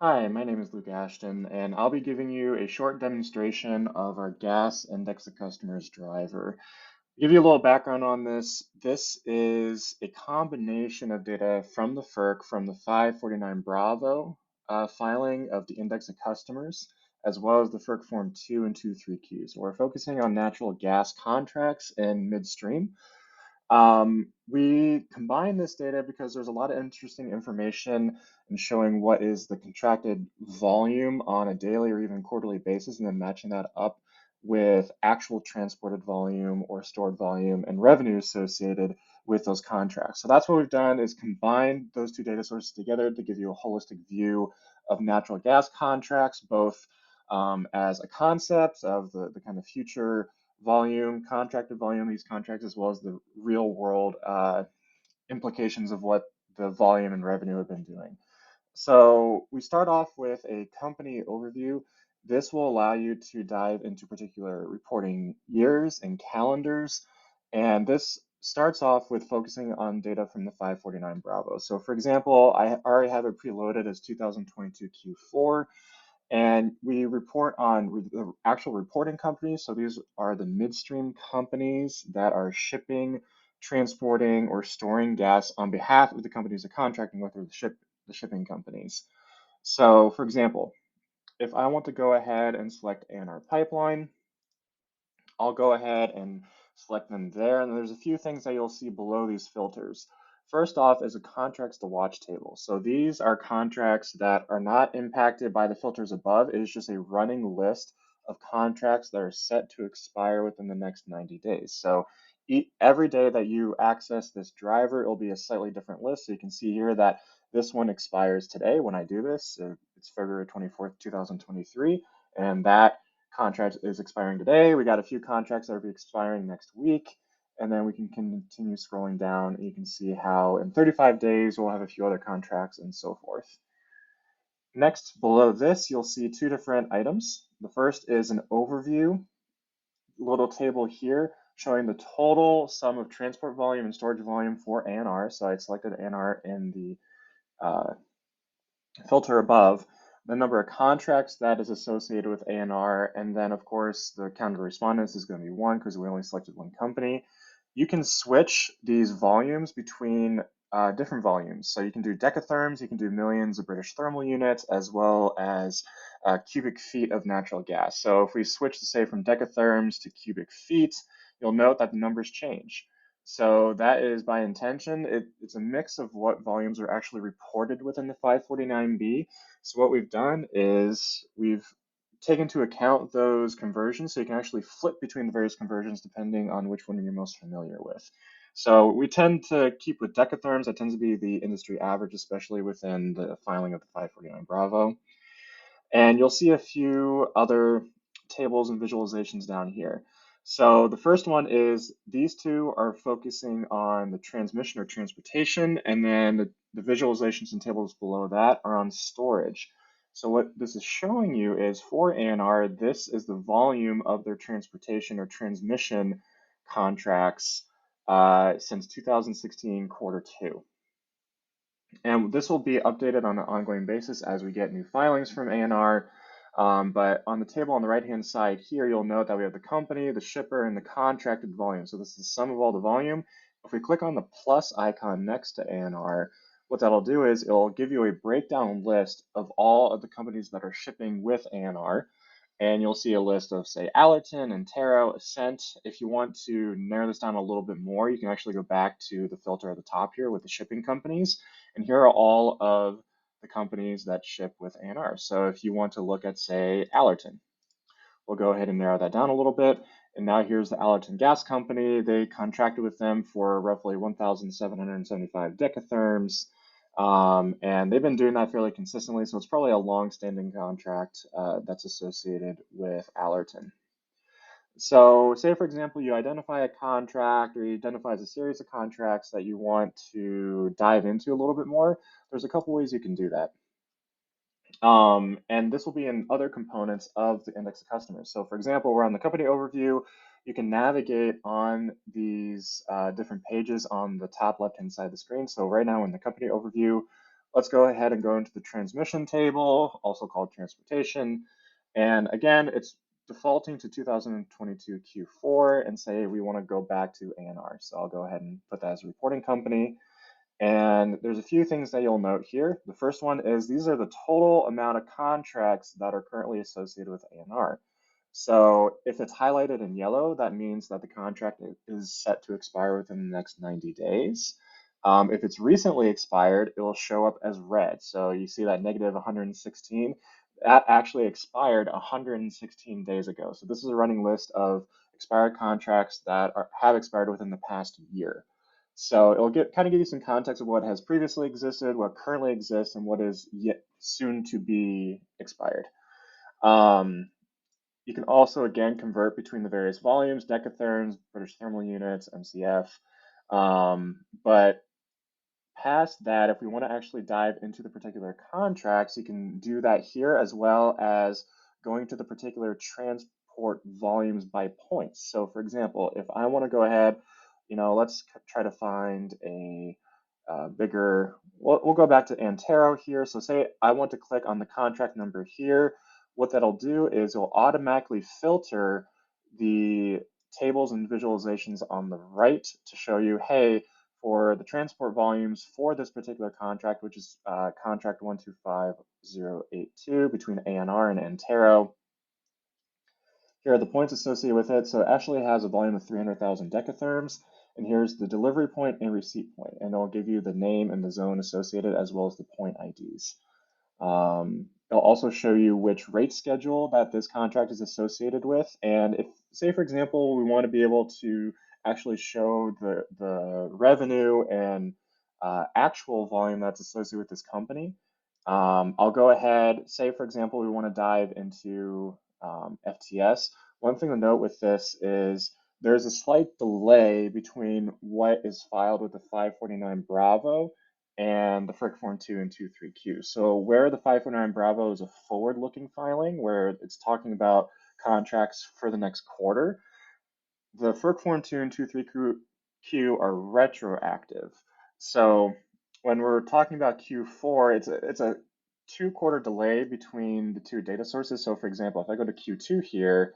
Hi, my name is Luke Ashton, and I'll be giving you a short demonstration of our gas index of customers driver. To give you a little background on this, this is a combination of data from the FERC from the 549 Bravo filing of the index of customers, as well as the FERC Form 2 and 23Q. So we're focusing on natural gas contracts and midstream. We combine this data because there's a lot of interesting information in showing what is the contracted volume on a daily or even quarterly basis, and then matching that up with actual transported volume or stored volume and revenue associated with those contracts. So that's what we've done is combine those two data sources together to give you a holistic view of natural gas contracts, both as a concept of the kind of future volume, contracted volume of these contracts, as well as the real world implications of what the volume and revenue have been doing. So we start off with a company overview. This will allow you to dive into particular reporting years and calendars. And this starts off with focusing on data from the 549 Bravo. So for example, I already have it preloaded as 2022 Q4. And we report on the actual reporting companies. So these are the midstream companies that are shipping, transporting, or storing gas on behalf of the companies they're contracting with, or the shipping companies. So for example, if I want to go ahead and select ANR Pipeline, I'll go ahead and select them there. And there's a few things that you'll see below these filters. First off is a contracts to watch table. So these are contracts that are not impacted by the filters above. It is just a running list of contracts that are set to expire within the next 90 days. So every day that you access this driver, it'll be a slightly different list. So you can see here that this one expires today when I do this. It's February 24th, 2023, and that contract is expiring today. We got a few contracts that will be expiring next week. And then we can continue scrolling down and you can see how in 35 days we'll have a few other contracts and so forth. Next, below this, you'll see two different items. The first is an overview little table here showing the total sum of transport volume and storage volume for ANR. So I selected ANR in the filter above, the number of contracts that is associated with ANR, and then of course the count of respondents is going to be one because we only selected one company. You can switch these volumes between different volumes. So you can do decatherms, you can do millions of British thermal units, as well as cubic feet of natural gas. So if we switch to say from decatherms to cubic feet, you'll note that the numbers change. So that is by intention. It's a mix of what volumes are actually reported within the 549B. So what we've done is we've taken into account those conversions so you can actually flip between the various conversions depending on which one you're most familiar with. So we tend to keep with decatherms. That tends to be the industry average, especially within the filing of the 549 Bravo. And you'll see a few other tables and visualizations down here. So the first one is these two are focusing on the transmission or transportation, and then the visualizations and tables below that are on storage. So what this is showing you is for ANR, this is the volume of their transportation or transmission contracts since 2016 quarter two. And this will be updated on an ongoing basis as we get new filings from ANR. But on the table on the right-hand side here, you'll note that we have the company, the shipper, and the contracted volume. So this is the sum of all the volume. If we click on the plus icon next to ANR, what that'll do is it'll give you a breakdown list of all of the companies that are shipping with ANR. And you'll see a list of, say, Allerton, Antero, Ascent. If you want to narrow this down a little bit more, you can actually go back to the filter at the top here with the shipping companies. And here are all of the companies that ship with ANR. So if you want to look at, say, Allerton, we'll go ahead and narrow that down a little bit. And now here's the Allerton Gas Company. They contracted with them for roughly 1,775 decatherms. And they've been doing that fairly consistently, so it's probably a long-standing contract that's associated with Allerton. So say, for example, you identify a contract or you identify a series of contracts that you want to dive into a little bit more. There's a couple ways you can do that. And this will be in other components of the index of customers. So for example, we're on the company overview. You can navigate on these different pages on the top left-hand side of the screen. So right now in the company overview, Let's go ahead and go into the transmission table, also called transportation. And again, it's defaulting to 2022 Q4 and say we want to go back to ANR. So I'll go ahead and put that as a reporting company. And there's a few things that you'll note here. The first one is these are the total amount of contracts that are currently associated with ANR. So if it's highlighted in yellow, that means that the contract is set to expire within the next 90 days. If it's recently expired, it will show up as red. So you see that negative 116, that actually expired 116 days ago. So this is a running list of expired contracts that have expired within the past year. So it'll kind of give you some context of what has previously existed, what currently exists, and what is yet soon to be expired. You can also, again, convert between the various volumes, decatherms, British thermal units, MCF. But past that, if we want to actually dive into the particular contracts, you can do that here, as well as going to the particular transport volumes by points. So for example, if I want to go ahead, let's try to find a bigger, we'll go back to Antero here. So say I want to click on the contract number here. What that'll do is it'll automatically filter the tables and visualizations on the right to show you, hey, for the transport volumes for this particular contract, which is contract 125082 between ANR and Antero. Here are the points associated with it. So it actually has a volume of 300,000 decatherms. And here's the delivery point and receipt point. And it'll give you the name and the zone associated, as well as the point IDs. It'll also show you which rate schedule that this contract is associated with. And if, say, for example, we want to be able to actually show the revenue and actual volume that's associated with this company, I'll go ahead, say, for example, we want to dive into FTS. One thing to note with this is there's a slight delay between what is filed with the 549 Bravo and the FERC Form 2 and 23Q. So where the 549 Bravo is a forward-looking filing, where it's talking about contracts for the next quarter, the FERC Form 2 and 23Q are retroactive. So when we're talking about Q4, it's a 2-quarter delay between the two data sources. So for example, if I go to Q2 here,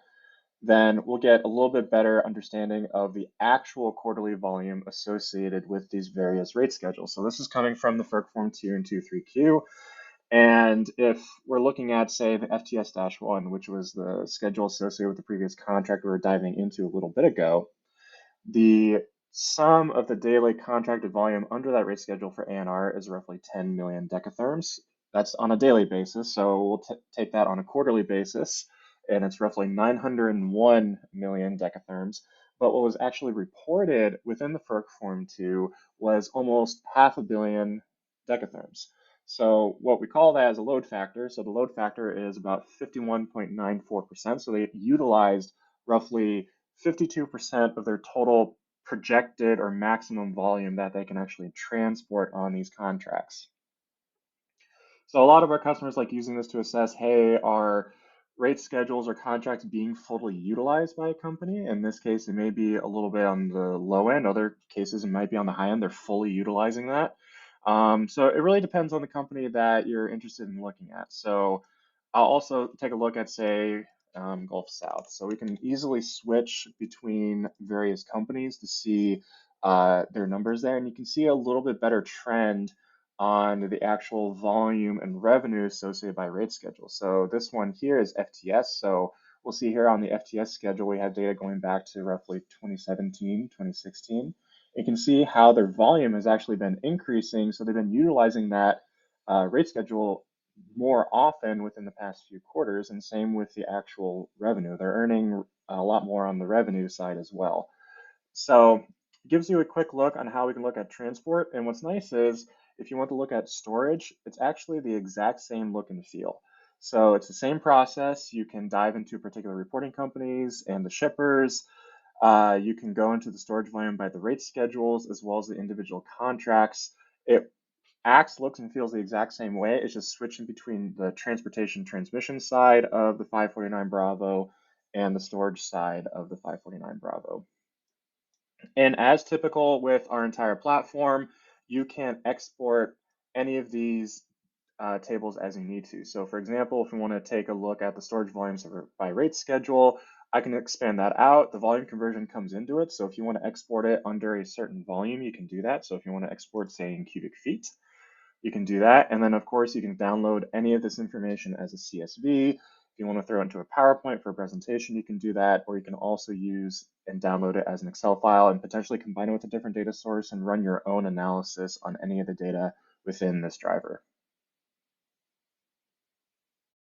then we'll get a little bit better understanding of the actual quarterly volume associated with these various rate schedules. So this is coming from the FERC Form 2 and 23Q. And if we're looking at, say, the FTS-1, which was the schedule associated with the previous contract we were diving into a little bit ago, the sum of the daily contracted volume under that rate schedule for ANR is roughly 10 million decatherms. That's on a daily basis, so we'll take that on a quarterly basis, and it's roughly 901 million decatherms. But what was actually reported within the FERC Form 2 was almost 500 million decatherms. So what we call that as a load factor. So the load factor is about 51.94%. So they utilized roughly 52% of their total projected or maximum volume that they can actually transport on these contracts. So a lot of our customers like using this to assess, hey, are rate schedules or contracts being fully utilized by a company? In this case, it may be a little bit on the low end. Other cases, it might be on the high end. They're fully utilizing that. So it really depends on the company that you're interested in looking at. So I'll also take a look at, say, Gulf South. So we can easily switch between various companies to see their numbers there. And you can see a little bit better trend on the actual volume and revenue associated by rate schedule. So this one here is FTS. So we'll see here on the FTS schedule, we have data going back to roughly 2017, 2016. You can see how their volume has actually been increasing. So they've been utilizing that rate schedule more often within the past few quarters, and same with the actual revenue. They're earning a lot more on the revenue side as well. So it gives you a quick look on how we can look at transport. And what's nice is if you want to look at storage, it's actually the exact same look and feel. So it's the same process. You can dive into particular reporting companies and the shippers. You can go into the storage volume by the rate schedules as well as the individual contracts. It acts, looks, and feels the exact same way. It's just switching between the transportation transmission side of the 549 Bravo and the storage side of the 549 Bravo. And as typical with our entire platform, you can export any of these tables as you need to. So for example, if we want to take a look at the storage volumes by rate schedule, I can expand that out. The volume conversion comes into it. So if you want to export it under a certain volume, you can do that. So if you want to export, say, in cubic feet, you can do that. And then of course you can download any of this information as a CSV. If you want to throw it into a PowerPoint for a presentation, you can do that, or you can also use and download it as an Excel file and potentially combine it with a different data source and run your own analysis on any of the data within this driver.